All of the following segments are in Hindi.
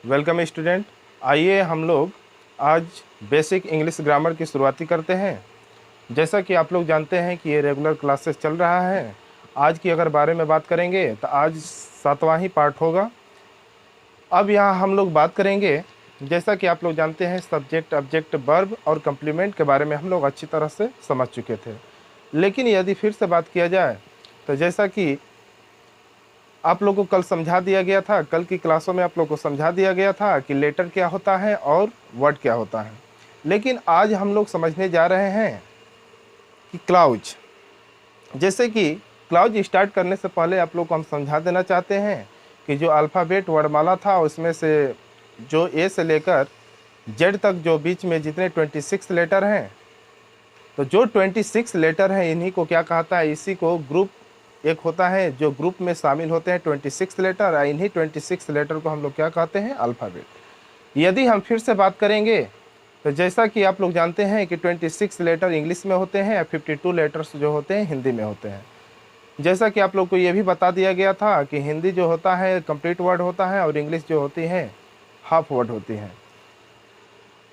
Welcome student. आइए हम लोग आज बेसिक इंग्लिश ग्रामर की शुरुआती करते हैं। जैसा कि आप लोग जानते हैं कि ये रेगुलर क्लासेस चल रहा है। आज की अगर बारे में बात करेंगे तो आज 7वां ही पार्ट होगा। अब यहाँ हम लोग बात करेंगे, जैसा कि आप लोग जानते हैं, सब्जेक्ट, ऑब्जेक्ट, वर्ब और कम्प्लीमेंट के बारे में हम लोग अच्छी तरह से समझ चुके थे। लेकिन यदि फिर से बात किया जाए तो जैसा कि आप लोगों को कल समझा दिया गया था, कल की क्लासों में आप लोग को समझा दिया गया था कि लेटर क्या होता है और वर्ड क्या होता है। लेकिन आज हम लोग समझने जा रहे हैं कि क्लाउज। जैसे कि क्लाउज स्टार्ट करने से पहले आप लोग को हम समझा देना चाहते हैं कि जो अल्फ़ाबेट वर्णमाला था उसमें से जो ए से लेकर जेड तक जो बीच में जितने 26 लेटर हैं, तो जो 26 लेटर हैं इन्हीं को क्या कहता है, इसी को ग्रुप एक होता है जो ग्रुप में शामिल होते हैं 26 लेटर, और इन्हीं 26 लेटर को हम लोग क्या कहते हैं, अल्फ़ाबेट। यदि हम फिर से बात करेंगे तो जैसा कि आप लोग जानते हैं कि 26 लेटर इंग्लिश में होते हैं, 52 लेटर्स जो होते हैं हिंदी में होते हैं। जैसा कि आप लोग को ये भी बता दिया गया था कि हिंदी जो होता है कंप्लीट वर्ड होता है और इंग्लिश जो होती है हाफ वर्ड होती है।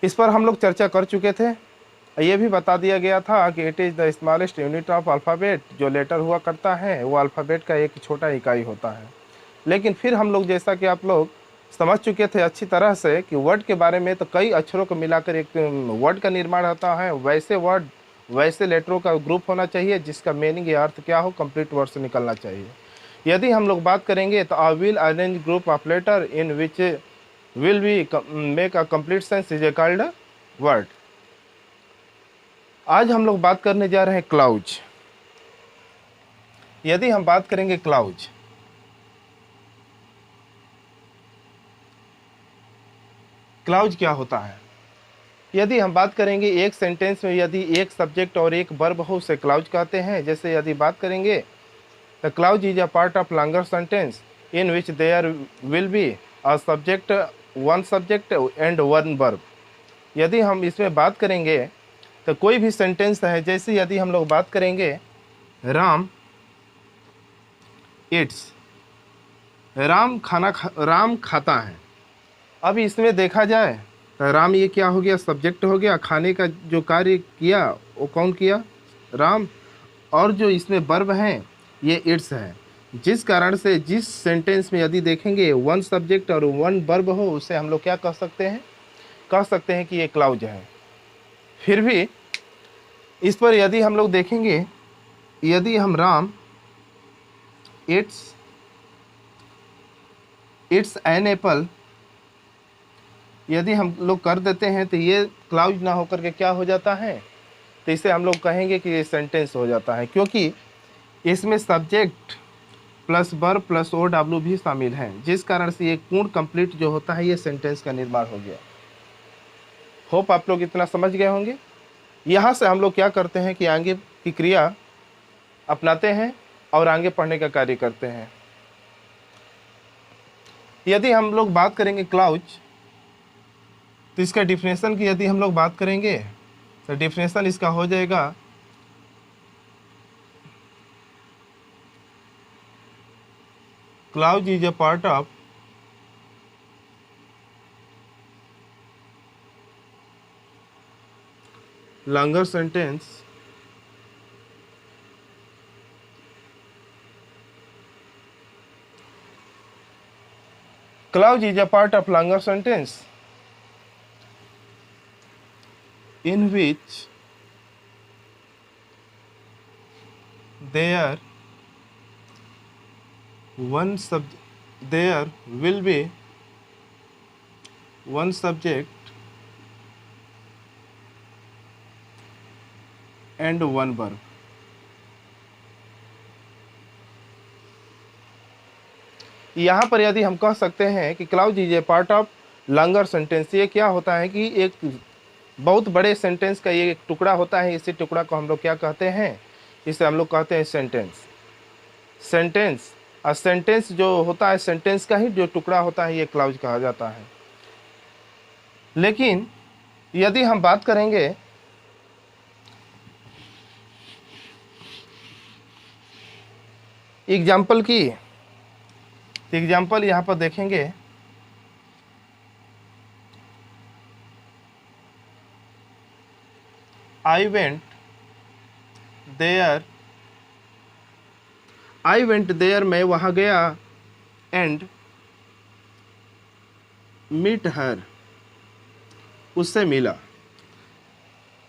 इस पर हम लोग चर्चा कर चुके थे। ये भी बता दिया गया था कि it is the smallest unit of alphabet. जो लेटर हुआ करता है वो अल्फ़ाबेट का एक छोटा इकाई होता है। लेकिन फिर हम लोग, जैसा कि आप लोग समझ चुके थे अच्छी तरह से कि वर्ड के बारे में, तो कई अक्षरों को मिलाकर एक वर्ड का निर्माण होता है। वैसे वर्ड, वैसे लेटरों का ग्रुप होना चाहिए जिसका मीनिंग या अर्थ क्या हो, कंप्लीट वर्ड से निकलना चाहिए। यदि हम लोग बात करेंगे तो I will arrange group of letter in which will be make a complete sense is a called word. आज हम लोग बात करने जा रहे हैं क्लाउज। यदि हम बात करेंगे क्लाउज, क्लाउज क्या होता है। यदि हम बात करेंगे एक सेंटेंस में यदि एक सब्जेक्ट और एक वर्ब हो उसे क्लाउज कहते हैं। जैसे यदि बात करेंगे तो clause is a part of longer sentence in which there will be a subject, one subject and one verb. यदि हम इसमें बात करेंगे तो कोई भी सेंटेंस है, जैसे यदि हम लोग बात करेंगे राम ईट्स, राम खाता है। अब इसमें देखा जाए तो राम ये क्या हो गया, सब्जेक्ट हो गया। खाने का जो कार्य किया वो कौन किया, राम। और जो इसमें वर्ब हैं ये इट्स है। जिस कारण से जिस सेंटेंस में यदि देखेंगे वन सब्जेक्ट और वन वर्ब हो उसे हम लोग क्या कह सकते हैं, कह सकते हैं कि ये क्लाउज है। फिर भी इस पर यदि हम लोग देखेंगे, यदि हम राम इट्स एन एप्पल यदि हम लोग कर देते हैं तो ये क्लाउज ना होकर के क्या हो जाता है, तो इसे हम लोग कहेंगे कि ये सेंटेंस हो जाता है, क्योंकि इसमें subject plus verb plus O W भी शामिल हैं, जिस कारण से ये पूर्ण कंप्लीट जो होता है ये सेंटेंस का निर्माण हो गया। होप आप लोग इतना समझ गए होंगे। यहाँ से हम लोग क्या करते हैं कि आगे की क्रिया अपनाते हैं और आगे पढ़ने का कार्य करते हैं। यदि हम लोग बात करेंगे क्लाउज, तो इसका डिफिनेशन की यदि हम लोग बात करेंगे तो डिफिनेशन इसका हो जाएगा, clause is a part of longer sentence clause is a part of longer sentence in which there will be one subject and one verb। यहाँ पर यदि हम कह सकते हैं कि clause is a part of longer sentence, ये क्या होता है कि एक बहुत बड़े सेंटेंस का ये एक टुकड़ा होता है। इसी टुकड़ा को हम लोग क्या कहते हैं, इसे हम लोग कहते हैं सेंटेंस। सेंटेंस और सेंटेंस जो होता है, सेंटेंस का ही जो टुकड़ा होता है ये क्लाउज कहा जाता है। लेकिन यदि हम बात करेंगे एग्जाम्पल की, तो एग्जाम्पल यहाँ पर देखेंगे I went there, I went there, मैं वहाँ गया, एंड मीट हर, उससे मिला।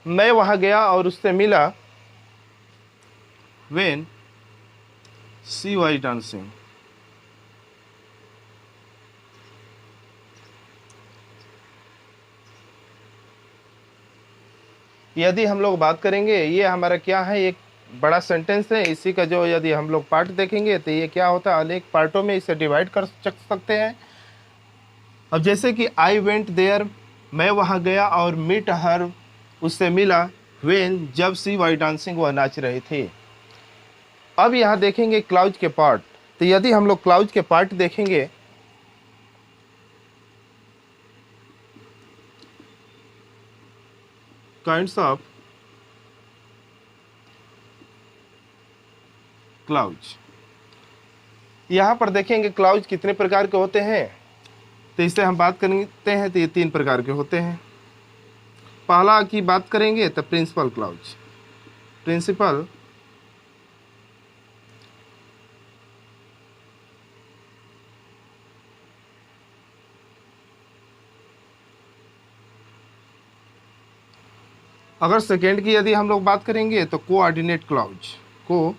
मैं वहाँ गया और उससे मिला, व्हेन शी वाज डांसिंग। यदि हम लोग बात करेंगे, ये हमारा क्या है, एक बड़ा सेंटेंस है। इसी का जो यदि हम लोग पार्ट देखेंगे तो ये क्या होता है, अनेक पार्टों में इसे डिवाइड कर सकते हैं। अब जैसे कि आई वेंट देयर, मैं वहाँ गया, और मीट हर, उससे मिला, व्हेन, जब शी वाज डांसिंग, वह नाच रहे थे। अब यहाँ देखेंगे क्लाउज के पार्ट। तो यदि हम लोग क्लाउज के पार्ट देखेंगे, काइंड्स ऑफ क्लाउज, यहाँ पर देखेंगे क्लाउज कितने प्रकार के होते हैं। तो इससे हम बात करते हैं तो ये 3 प्रकार के होते हैं। पहला की बात करेंगे तो प्रिंसिपल क्लाउज, प्रिंसिपल अगर सेकेंड की यदि हम लोग बात करेंगे तो कोऑर्डिनेट क्लाउज, को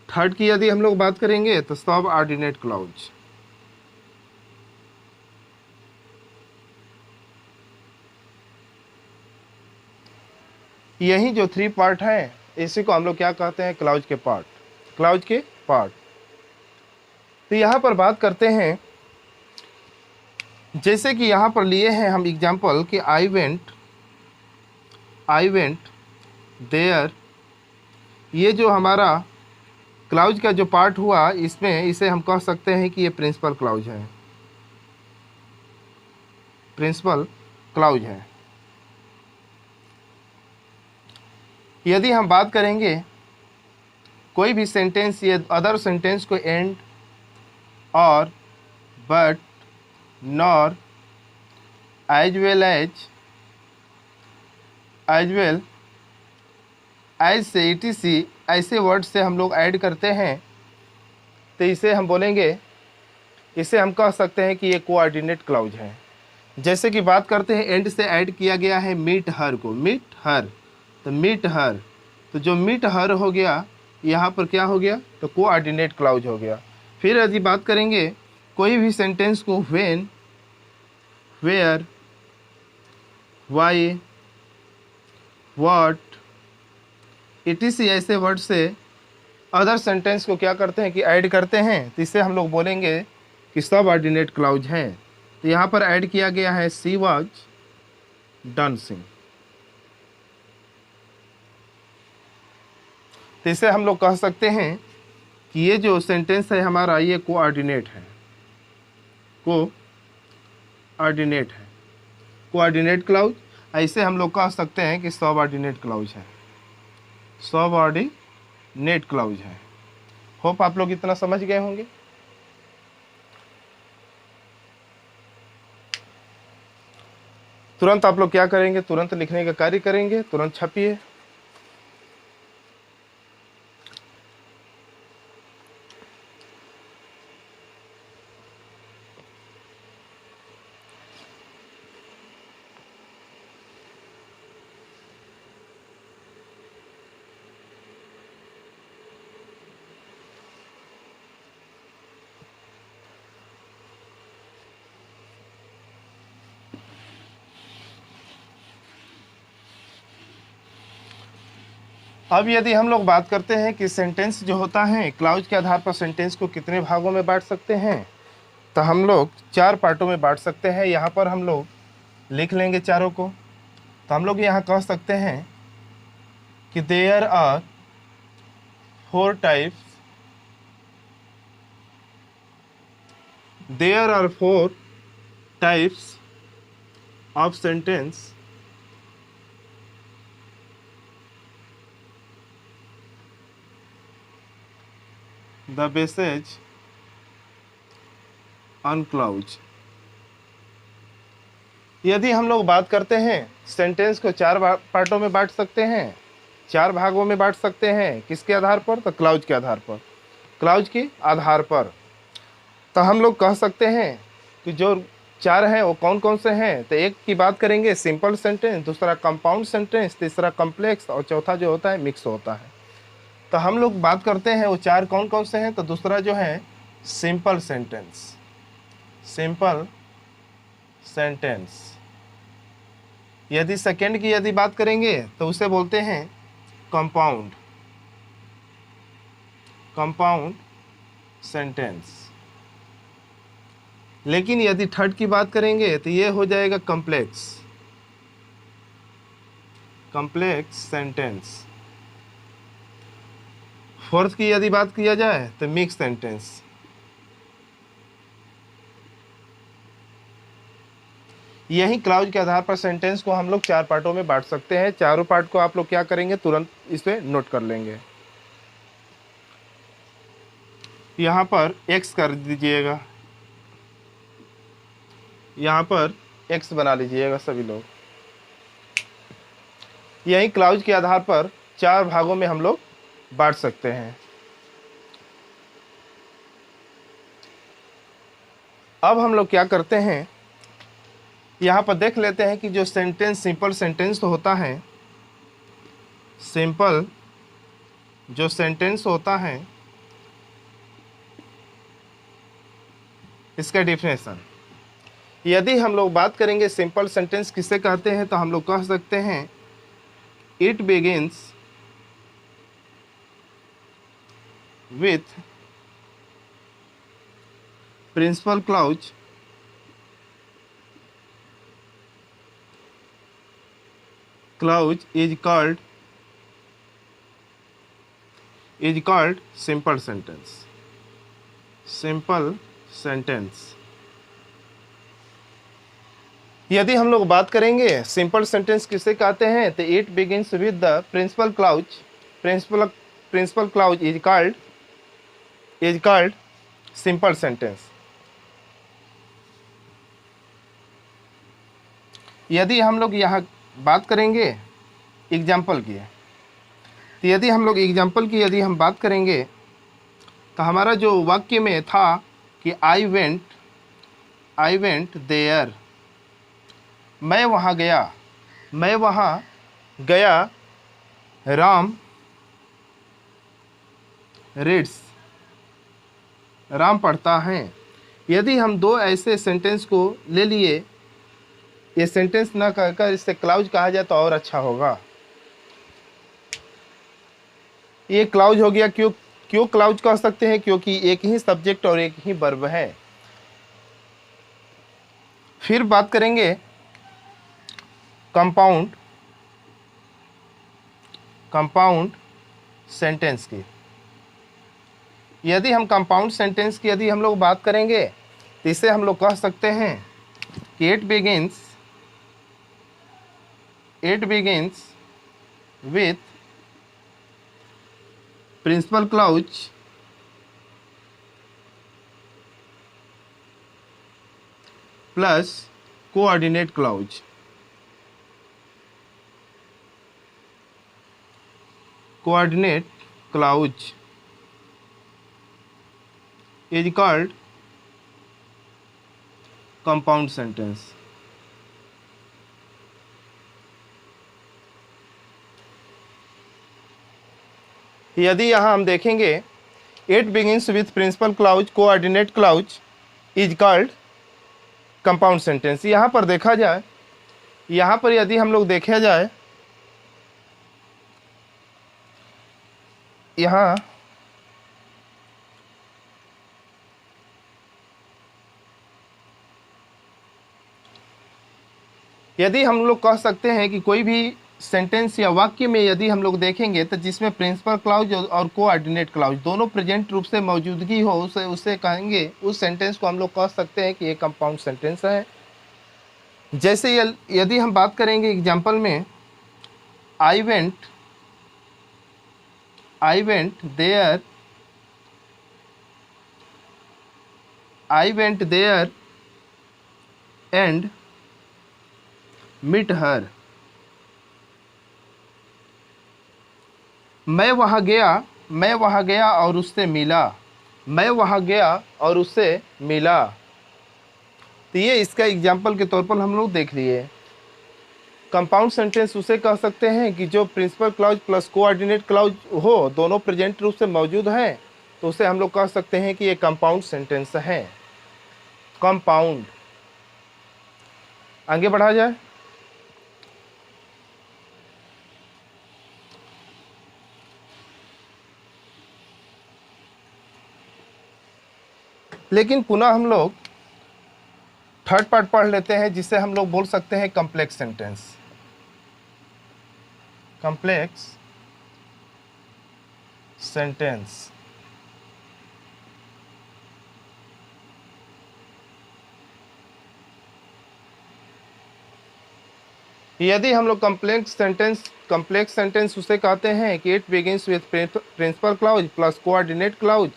थर्ड की यदि हम लोग बात करेंगे तो सब ऑर्डिनेट क्लाउज। यही जो 3 पार्ट हैं, इसी को हम लोग क्या कहते हैं, क्लाउज के पार्ट, क्लाउज के पार्ट। तो यहाँ पर बात करते हैं, जैसे कि यहाँ पर लिए हैं हम एग्जाम्पल कि आई वेंट देयर, ये जो हमारा क्लाउज का जो पार्ट हुआ, इसमें इसे हम कह सकते हैं कि ये प्रिंसिपल क्लाउज है, प्रिंसिपल क्लाउज है। यदि हम बात करेंगे कोई भी सेंटेंस, ये अदर सेंटेंस को एंड, और, but, nor, as well as से, etc, ऐसे वर्ड से हम लोग ऐड करते हैं, तो इसे हम बोलेंगे, इसे हम कह सकते हैं कि ये कोऑर्डिनेट क्लाउज है। जैसे कि बात करते हैं, एंड से ऐड किया गया है मीट हर को, मीट हर, तो मीट हर, तो जो मीट हर हो गया, यहाँ पर क्या हो गया, तो कोऑर्डिनेट क्लाउज हो गया। फिर यदि बात करेंगे कोई भी सेंटेंस को when, where, why, what, etc, ऐसे वर्ड से अदर सेंटेंस को क्या करते हैं कि ऐड करते हैं, तो इसे हम लोग बोलेंगे कि सब ऑर्डिनेट क्लाउज हैं। तो यहाँ पर ऐड किया गया है शी वाज डांसिंग, तो इसे हम लोग कह सकते हैं कि ये जो सेंटेंस है हमारा, ये कोऑर्डिनेट है, कोऑर्डिनेट है, कोऑर्डिनेट क्लाउज। ऐसे हम लोग कह सकते हैं कि सब ऑर्डिनेट क्लाउज है, सब ऑर्डिनेट क्लाउज है। होप आप लोग इतना समझ गए होंगे। तुरंत आप लोग क्या करेंगे, तुरंत लिखने का कार्य करेंगे, तुरंत छपिए। अब यदि हम लोग बात करते हैं कि सेंटेंस जो होता है, क्लाउज के आधार पर सेंटेंस को कितने भागों में बांट सकते हैं, तो हम लोग 4 पार्टों में बांट सकते हैं। यहाँ पर हम लोग लिख लेंगे चारों को। तो हम लोग यहाँ कह सकते हैं कि there are 4 types, there are 4 types of sentence the basis on clouds। यदि हम लोग बात करते हैं, सेंटेंस को चार पार्टों में बांट सकते हैं, चार भागों में बांट सकते हैं। किसके आधार पर? तो क्लाउज के आधार पर, क्लाउज के आधार पर। तो हम लोग कह सकते हैं कि जो चार हैं वो कौन कौन से हैं। तो एक की बात करेंगे सिंपल सेंटेंस, दूसरा कंपाउंड सेंटेंस, तीसरा कॉम्प्लेक्स, और चौथा जो होता है मिक्स होता है। तो हम लोग बात करते हैं वो चार कौन कौन से हैं। तो दूसरा जो है सिंपल सेंटेंस, सिंपल सेंटेंस। यदि सेकंड की यदि बात करेंगे तो उसे बोलते हैं कंपाउंड, कंपाउंड सेंटेंस। लेकिन यदि थर्ड की बात करेंगे तो ये हो जाएगा कॉम्प्लेक्स, कॉम्प्लेक्स सेंटेंस। फोर्थ की यदि बात किया जाए तो मिक्स सेंटेंस। यही क्लाउज के आधार पर सेंटेंस को हम लोग चार पार्टों में बांट सकते हैं। चारों पार्ट को आप लोग क्या करेंगे, तुरंत इसे नोट कर लेंगे। यहाँ पर x कर दीजिएगा, यहाँ पर x बना लीजिएगा सभी लोग। यही क्लाउज के आधार पर चार भागों में हम लोग बांट सकते हैं। अब हम लोग क्या करते हैं, यहाँ पर देख लेते हैं कि जो सेंटेंस सिंपल सेंटेंस तो होता है, सिंपल जो सेंटेंस होता है इसका डिफिनेशन। यदि हम लोग बात करेंगे सिंपल सेंटेंस किसे कहते हैं, तो हम लोग कह सकते हैं it begins with principal clause is called simple sentence, simple sentence। यदि हम लोग बात करेंगे सिंपल सेंटेंस किसे कहते हैं, तो it begins with the principal clause, principal clause is called simple sentence. यदि हम लोग यहाँ बात करेंगे एग्जाम्पल की, तो यदि हम लोग एग्जाम्पल की यदि हम बात करेंगे तो हमारा जो वाक्य में था कि आई वेंट देयर, मैं वहाँ गया, मैं वहाँ गया। राम रीड्स, राम पढ़ता है। यदि हम दो ऐसे सेंटेंस को ले लिए, ये सेंटेंस ना कहकर इससे क्लाउज कहा जाए तो और अच्छा होगा। ये क्लाउज हो गया। क्यों क्लाउज कह सकते हैं? क्योंकि एक ही सब्जेक्ट और एक ही वर्ब है। फिर बात करेंगे कंपाउंड सेंटेंस की। यदि हम कंपाउंड सेंटेंस की यदि हम लोग बात करेंगे तो इसे हम लोग कह सकते हैं कि it begins with principal clause plus coordinate clause, is called compound sentence। यदि यहाँ हम देखेंगे it begins with principal clause coordinate clause is called compound sentence. यहाँ पर देखा जाए, यहाँ पर यदि हम लोग देखा जाए, यहाँ यदि हम लोग कह सकते हैं कि कोई भी सेंटेंस या वाक्य में यदि हम लोग देखेंगे तो जिसमें प्रिंसिपल क्लाउज और कोऑर्डिनेट क्लाउज दोनों प्रेजेंट रूप से मौजूदगी हो, उसे कहेंगे, उस सेंटेंस को हम लोग कह सकते हैं कि ये कंपाउंड सेंटेंस है। जैसे यदि हम बात करेंगे एग्जाम्पल में, I went there and meet her. मैं वहाँ गया और उससे मिला। मैं वहाँ गया और उससे मिला। तो ये इसका एग्जाम्पल के तौर पर हम लोग देख लिए। कंपाउंड सेंटेंस उसे कह सकते हैं कि जो principal clause plus coordinate clause हो, दोनों प्रेजेंट रूप से मौजूद हैं, तो उसे हम लोग कह सकते हैं कि ये कंपाउंड सेंटेंस है। कंपाउंड। आगे बढ़ा जाए। लेकिन पुनः हम लोग थर्ड पार्ट पढ़ लेते हैं, जिसे हम लोग बोल सकते हैं कॉम्प्लेक्स सेंटेंस। Complex sentence. यदि हम लोग कॉम्प्लेक्स सेंटेंस उसे कहते हैं कि it begins with principal clause plus coordinate clause.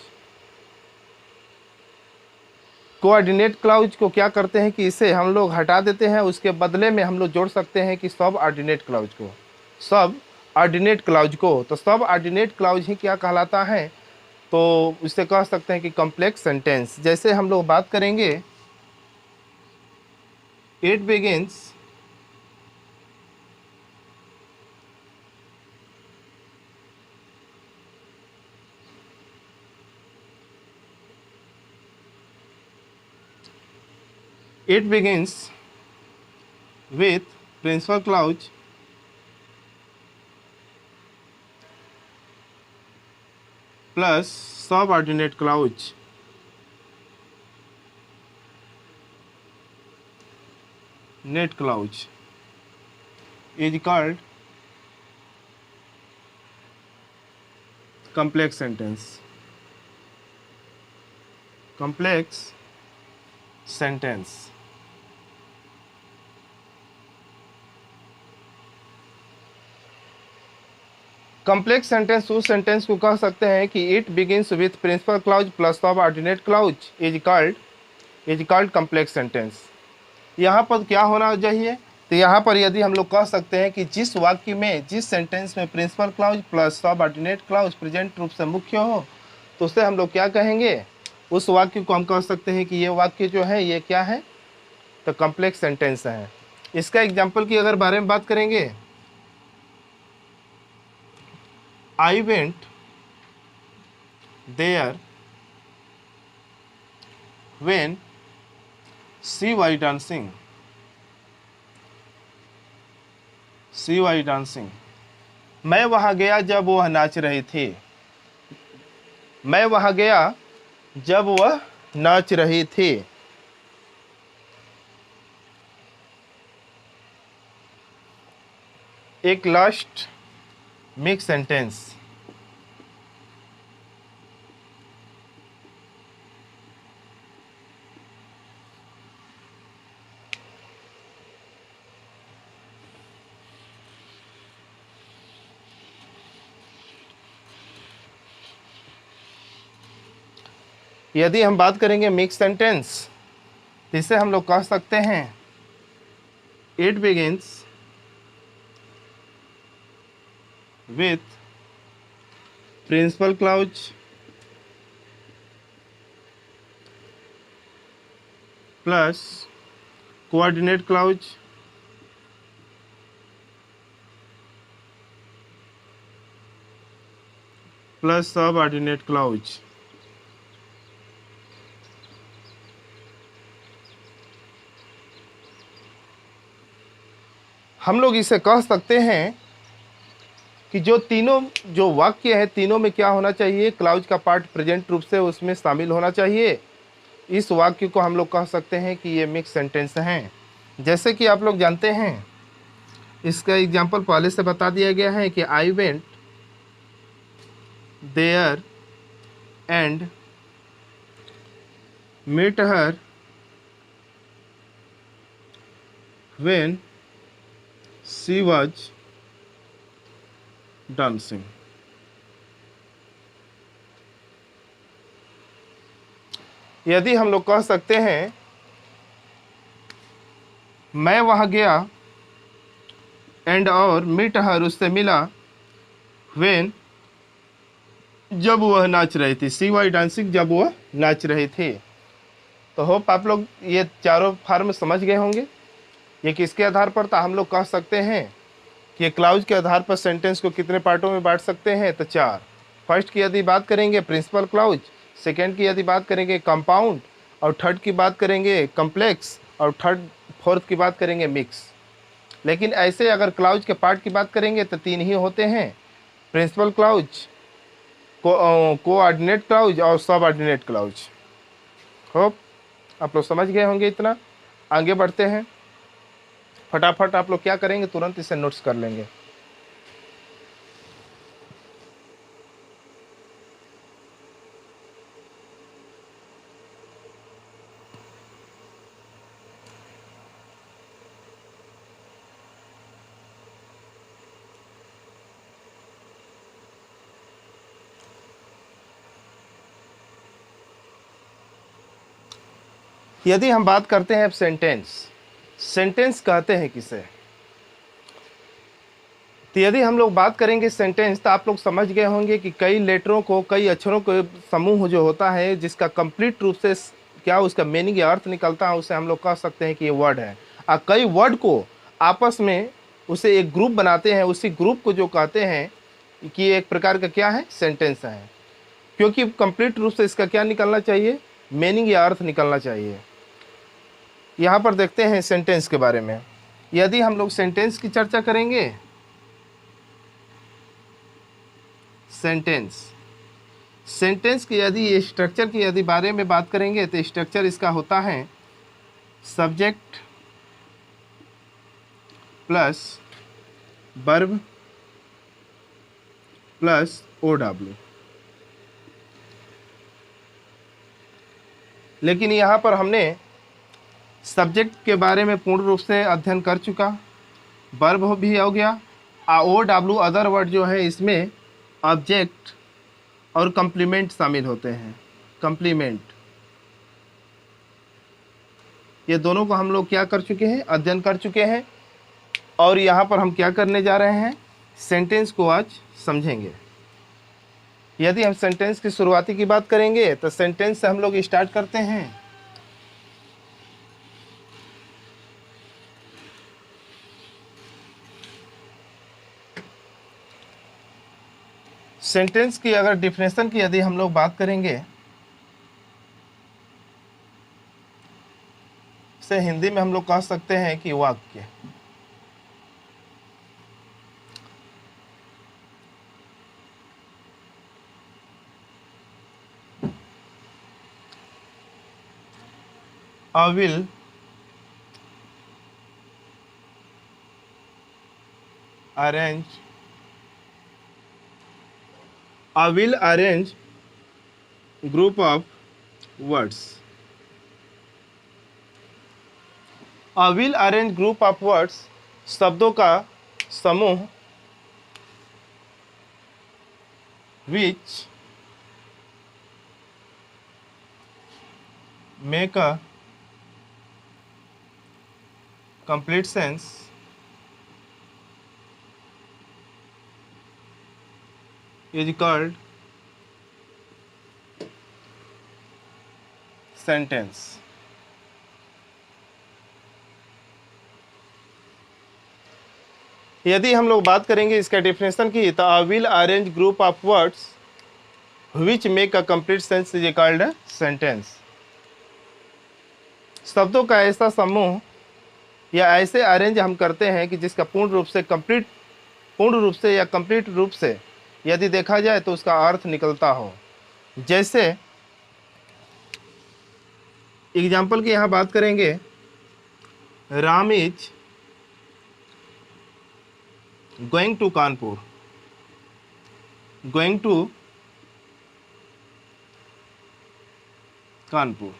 Coordinate clause को क्या करते हैं कि इसे हम लोग हटा देते हैं, उसके बदले में हम लोग जोड़ सकते हैं कि सब ऑर्डिनेट क्लाउज को। तो सब ऑर्डिनेट क्लाउज ही क्या कहलाता है, तो इसे कह सकते हैं कि कॉम्प्लेक्स सेंटेंस। जैसे हम लोग बात करेंगे, it begins with principal clause plus subordinate clause। Net clause is called complex sentence। Complex sentence। Complex sentence उस सेंटेंस को कह सकते हैं कि it begins with principal clause plus subordinate clause is called complex sentence. यहाँ पर क्या होना चाहिए, तो यहाँ पर यदि हम लोग कह सकते हैं कि जिस वाक्य में, जिस सेंटेंस में principal clause plus subordinate clause present रूप से मुख्य हो, तो उसे हम लोग क्या कहेंगे, उस वाक्य को हम कह सकते हैं कि ये वाक्य जो है ये क्या है, तो कॉम्प्लेक्स सेंटेंस है। इसका एग्जाम्पल की अगर बारे में बात करेंगे, I went there when she was dancing। मैं वहाँ गया जब वह नाच रही थी। मैं वहाँ गया जब वह नाच रही थी। एक लास्ट मिक्स सेंटेंस। यदि हम बात करेंगे मिक्स सेंटेंस, जिसे हम लोग कह सकते हैं it begins with principal clause plus coordinate clause plus subordinate clause। हम लोग इसे कह सकते हैं कि जो वाक्य है, तीनों में क्या होना चाहिए, क्लाउज का पार्ट प्रेजेंट रूप से उसमें शामिल होना चाहिए। इस वाक्य को हम लोग कह सकते हैं कि ये मिक्स सेंटेंस हैं। जैसे कि आप लोग जानते हैं, इसका एग्जांपल पहले से बता दिया गया है कि I went there and meet her when she was dancing. यदि हम लोग कह सकते हैं मैं वहां गया एंड और मीट हर, उससे मिला, व्हेन, जब वह नाच रही थी, सी वाई डांसिंग, जब वह नाच रही थी। तो होप आप लोग ये चारों फॉर्म समझ गए होंगे। ये किसके आधार पर था, हम लोग कह सकते हैं कि ये क्लाउज के आधार पर सेंटेंस को कितने पार्टों में बांट सकते हैं, तो 4। फर्स्ट की यदि बात करेंगे प्रिंसिपल क्लाउज, सेकेंड की यदि बात करेंगे कंपाउंड, और थर्ड की बात करेंगे कम्प्लेक्स, और फोर्थ की बात करेंगे मिक्स। लेकिन ऐसे अगर क्लाउज के पार्ट की बात करेंगे तो 3 ही होते हैं, प्रिंसिपल क्लाउज, कोऑर्डिनेट क्लाउज और सब ऑर्डिनेट क्लाउज। होप आप लोग समझ गए होंगे। इतना आगे बढ़ते हैं। फटाफट आप लोग क्या करेंगे, तुरंत इसे नोट्स कर लेंगे। यदि हम बात करते हैं अब सेंटेंस, सेंटेंस कहते हैं किसे, तो यदि हम लोग बात करेंगे सेंटेंस, तो आप लोग समझ गए होंगे कि कई लेटरों को, कई अक्षरों को समूह जो होता है, जिसका कंप्लीट रूप से क्या उसका मीनिंग या अर्थ निकलता है, उसे हम लोग कह सकते हैं कि ये वर्ड है। और कई वर्ड को आपस में उसे एक ग्रुप बनाते हैं, उसी ग्रुप को जो कहते हैं कि एक प्रकार का क्या है, सेंटेंस है। क्योंकि कंप्लीट रूप से इसका क्या निकलना चाहिए, मीनिंग या अर्थ निकलना चाहिए। यहाँ पर देखते हैं सेंटेंस के बारे में। यदि हम लोग सेंटेंस की चर्चा करेंगे, सेंटेंस की यदि स्ट्रक्चर की यदि बारे में बात करेंगे, तो स्ट्रक्चर इसका होता है subject plus verb plus OW। लेकिन यहाँ पर हमने सब्जेक्ट के बारे में पूर्ण रूप से अध्ययन कर चुका, वर्ब भी हो गया, OW अदर वर्ड जो है इसमें ऑब्जेक्ट और कंप्लीमेंट शामिल होते हैं। कंप्लीमेंट, ये दोनों को हम लोग क्या कर चुके हैं, अध्ययन कर चुके हैं। और यहाँ पर हम क्या करने जा रहे हैं, सेंटेंस को आज समझेंगे। यदि हम सेंटेंस की शुरुआती की बात करेंगे, तो सेंटेंस से हम लोग स्टार्ट करते हैं। सेंटेंस की अगर डिफिनेशन की यदि हम लोग बात करेंगे, से हिंदी में हम लोग कह सकते हैं कि वाक्य। I will arrange group of words. I will arrange group of words, शब्दों का समूह, which make a complete sense is called sentence. यदि हम लोग बात करेंगे इसका डेफिनेशन की, तो I will arrange group of words which make a complete sense is called a sentence. शब्दों का ऐसा समूह या ऐसे अरेंज हम करते हैं कि जिसका पूर्ण रूप से या कंप्लीट रूप से यदि देखा जाए तो उसका अर्थ निकलता हो। जैसे एग्जाम्पल की यहाँ बात करेंगे, Ram is going to Kanpur, going to Kanpur.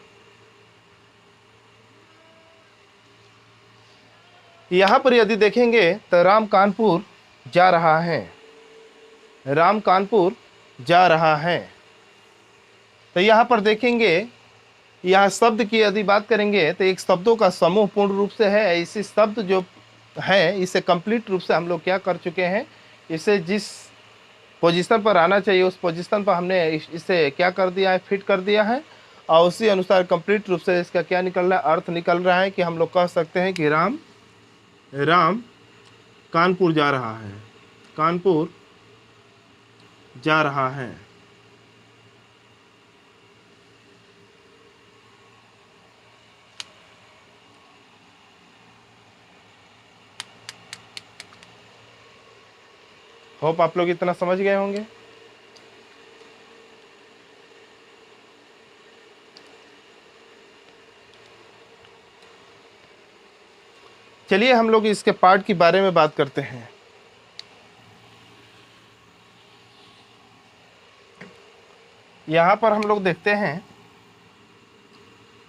यहाँ पर यदि देखेंगे तो राम कानपुर जा रहा है, राम कानपुर जा रहा है। तो यहाँ पर देखेंगे, यहाँ शब्द की यदि बात करेंगे तो एक शब्दों का समूह पूर्ण रूप से है। ऐसे शब्द जो है इसे कंप्लीट रूप से हम लोग क्या कर चुके हैं, इसे जिस पोजीशन पर आना चाहिए उस पोजीशन पर हमने इसे क्या कर दिया है, फिट कर दिया है। और उसी अनुसार कंप्लीट रूप से इसका क्या निकल रहा है, अर्थ निकल रहा है कि हम लोग कह सकते हैं कि राम कानपुर जा रहा है, कानपुर जा रहा है। होप आप लोग इतना समझ गए होंगे। चलिए हम लोग इसके पार्ट के बारे में बात करते हैं। यहां पर हम लोग देखते हैं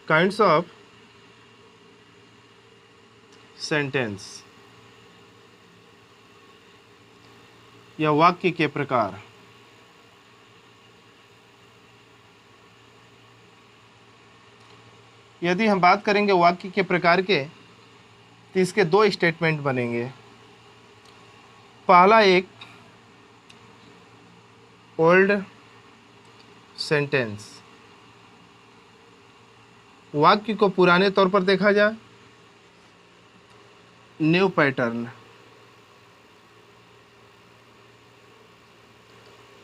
काइंड्स ऑफ सेंटेंस या वाक्य के प्रकार। यदि हम बात करेंगे वाक्य के प्रकार के, तो इसके दो स्टेटमेंट बनेंगे। पहला एक ओल्ड सेंटेंस, वाक्य को पुराने तौर पर देखा जाए, न्यू पैटर्न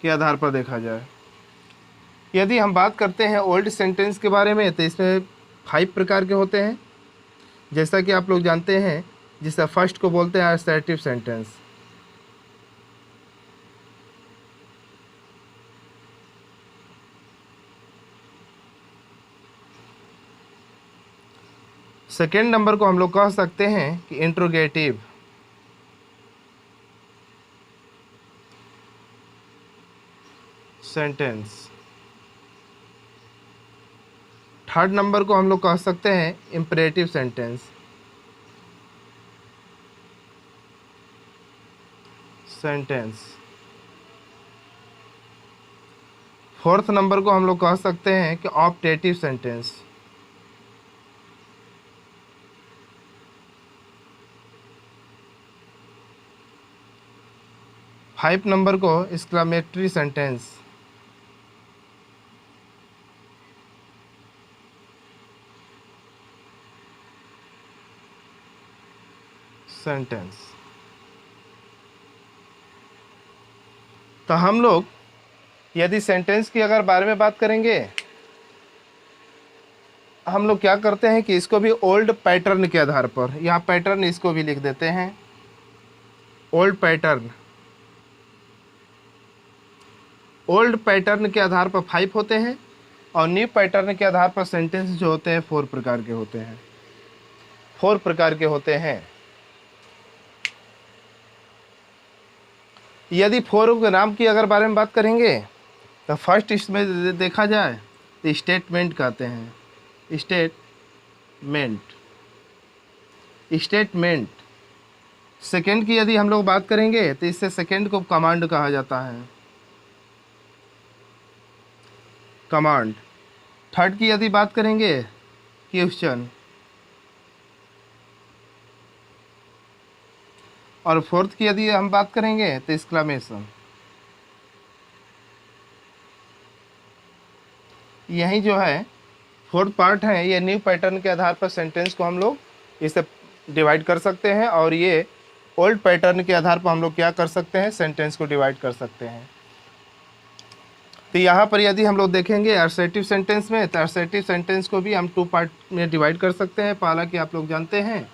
के आधार पर देखा जाए। यदि हम बात करते हैं ओल्ड सेंटेंस के बारे में, तो इसमें 5 प्रकार के होते हैं, जैसा कि आप लोग जानते हैं, जिसका फर्स्ट को बोलते हैं असर्टिव सेंटेंस। सेकेंड नंबर को हम लोग कह सकते हैं कि इंट्रोगेटिव। सेंटेंस। थर्ड नंबर को हम लोग कह सकते हैं इम्परेटिव सेंटेंस। फोर्थ नंबर को हम लोग कह सकते हैं कि ऑप्टेटिव सेंटेंस। फाइव नंबर को एक्सक्लेमेटरी सेंटेंस। तो हम लोग यदि सेंटेंस की अगर बारे में बात करेंगे, हम लोग क्या करते हैं कि इसको भी ओल्ड पैटर्न के आधार पर, यहाँ पैटर्न इसको भी लिख देते हैं, ओल्ड पैटर्न। ओल्ड पैटर्न के आधार पर 5 होते हैं और न्यू पैटर्न के आधार पर सेंटेंस जो होते हैं 4 प्रकार के होते हैं। 4 प्रकार के होते हैं। यदि 4 के नाम की अगर बारे में बात करेंगे, तो फर्स्ट इसमें देखा जाए तो स्टेटमेंट कहते हैं। स्टेटमेंट। सेकंड की यदि हम लोग बात करेंगे तो इससे सेकंड को कमांड कहा जाता है, कमांड। थर्ड की यदि बात करेंगे क्वेश्चन, और फोर्थ की यदि हम बात करेंगे तो एक्सक्लेमेशन। यही जो है 4th पार्ट है, ये न्यू पैटर्न के आधार पर सेंटेंस को हम लोग इसे डिवाइड कर सकते हैं, और ये ओल्ड पैटर्न के आधार पर हम लोग क्या कर सकते हैं, सेंटेंस को डिवाइड कर सकते हैं। तो यहाँ पर यदि हम लोग देखेंगे असर्टिव सेंटेंस में, तो असर्टिव सेंटेंस को भी हम 2 पार्ट में डिवाइड कर सकते हैं। पहला कि आप लोग जानते हैं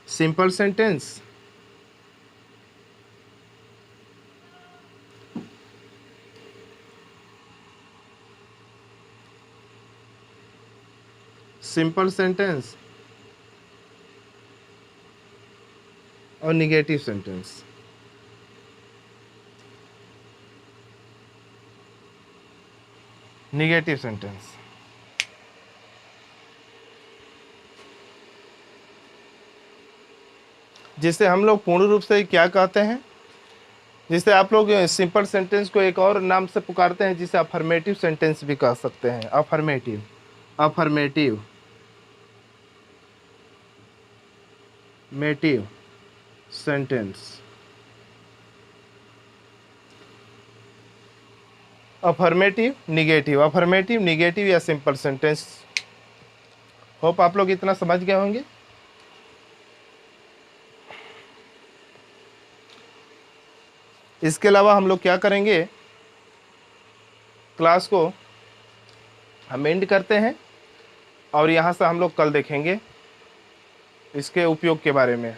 सिंपल सेंटेंस, और निगेटिव सेंटेंस। निगेटिव सेंटेंस जिसे हम लोग पूर्ण रूप से क्या कहते हैं, जिसे आप लोग सिंपल सेंटेंस को एक और नाम से पुकारते हैं, जिसे अफर्मेटिव सेंटेंस भी कह सकते हैं। Affirmative sentence. Affirmative, negative, affirmative, negative या सिंपल सेंटेंस। होप आप लोग इतना समझ गए होंगे। इसके अलावा हम लोग क्या करेंगे, क्लास को हम एंड करते हैं और यहाँ से हम लोग कल देखेंगे इसके उपयोग के बारे में।